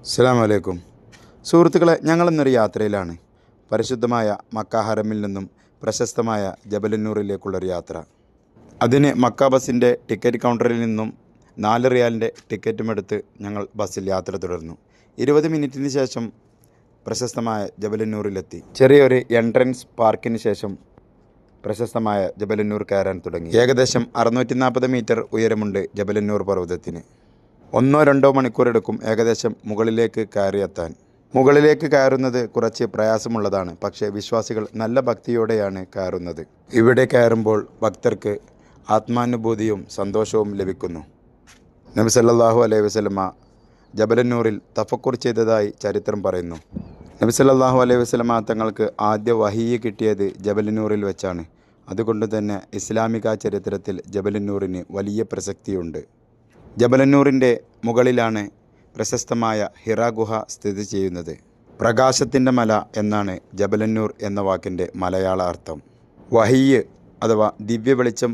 അസ്സലാമു അലൈക്കും. സുഹൃത്തുക്കളെ, ഞങ്ങളിന്നൊരു യാത്രയിലാണ്. പരിശുദ്ധമായ മക്ക ഹറമിൽ നിന്നും പ്രശസ്തമായ ജബലന്നൂറിലേക്കുള്ളൊരു യാത്ര. അതിന് മക്ക ബസ്സിൻ്റെ ടിക്കറ്റ് കൗണ്ടറിൽ നിന്നും 4 റിയാലിൻ്റെ ടിക്കറ്റുമെടുത്ത് ഞങ്ങൾ ബസ്സിൽ യാത്ര തുടർന്നു. 20 മിനിറ്റിന് ശേഷം പ്രശസ്തമായ ജബലന്നൂറിലെത്തി. ചെറിയൊരു എൻട്രൻസ് പാർക്കിന് ശേഷം പ്രശസ്തമായ ജബലന്നൂർ കയറാൻ തുടങ്ങി. ഏകദേശം 640 മീറ്റർ ഉയരമുണ്ട് ജബലന്നൂർ പർവ്വതത്തിന്. 1-2 മണിക്കൂറെടുക്കും ഏകദേശം മുകളിലേക്ക് കയറിയെത്താൻ. മുകളിലേക്ക് കയറുന്നത് കുറച്ച് പ്രയാസമുള്ളതാണ്. പക്ഷേ വിശ്വാസികൾ നല്ല ഭക്തിയോടെയാണ് കയറുന്നത്. ഇവിടെ കയറുമ്പോൾ ഭക്തർക്ക് ആത്മാനുഭൂതിയും സന്തോഷവും ലഭിക്കുന്നു. നബി സല്ലല്ലാഹു അലൈഹി വസല്ലമ ജബലന്നൂറിൽ തഫക്കുർ ചെയ്തതായി ചരിത്രം പറയുന്നു. നബി സല്ലല്ലാഹു അലൈഹി വസല്ലമ തങ്ങൾക്ക് ആദ്യ വഹിയ്യ് കിട്ടിയത് ജബലന്നൂറിൽ വെച്ചാണ്. അതുകൊണ്ട് തന്നെ ഇസ്ലാമിക ചരിത്രത്തിൽ ജബലന്നൂറിന് വലിയ പ്രസക്തിയുണ്ട്. ജബലന്നൂറിൻ്റെ മുകളിലാണ് പ്രശസ്തമായ ഹിറ ഗുഹ സ്ഥിതി ചെയ്യുന്നത്. പ്രകാശത്തിൻ്റെ മല എന്നാണ് ജബലന്നൂർ എന്ന വാക്കിൻ്റെ മലയാള അർത്ഥം. വഹിയ്യ് അഥവാ ദിവ്യ വെളിച്ചം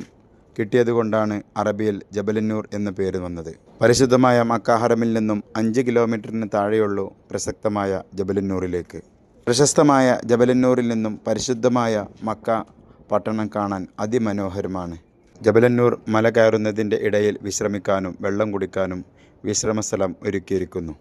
കിട്ടിയതുകൊണ്ടാണ് അറബിയിൽ ജബലന്നൂർ എന്ന പേര് വന്നത്. പരിശുദ്ധമായ മക്ക ഹറമിൽ നിന്നും 5 കിലോമീറ്ററിന് താഴെയുള്ളൂ പ്രസക്തമായ ജബലന്നൂറിലേക്ക്. പ്രശസ്തമായ ജബലന്നൂരിൽ നിന്നും പരിശുദ്ധമായ മക്ക പട്ടണം കാണാൻ അതിമനോഹരമാണ്. ജബലന്നൂർ മല കയറുന്നതിൻ്റെ ഇടയിൽ വിശ്രമിക്കാനും വെള്ളം കുടിക്കാനും വിശ്രമസ്ഥലം ഒരുക്കിയിരിക്കുന്നു.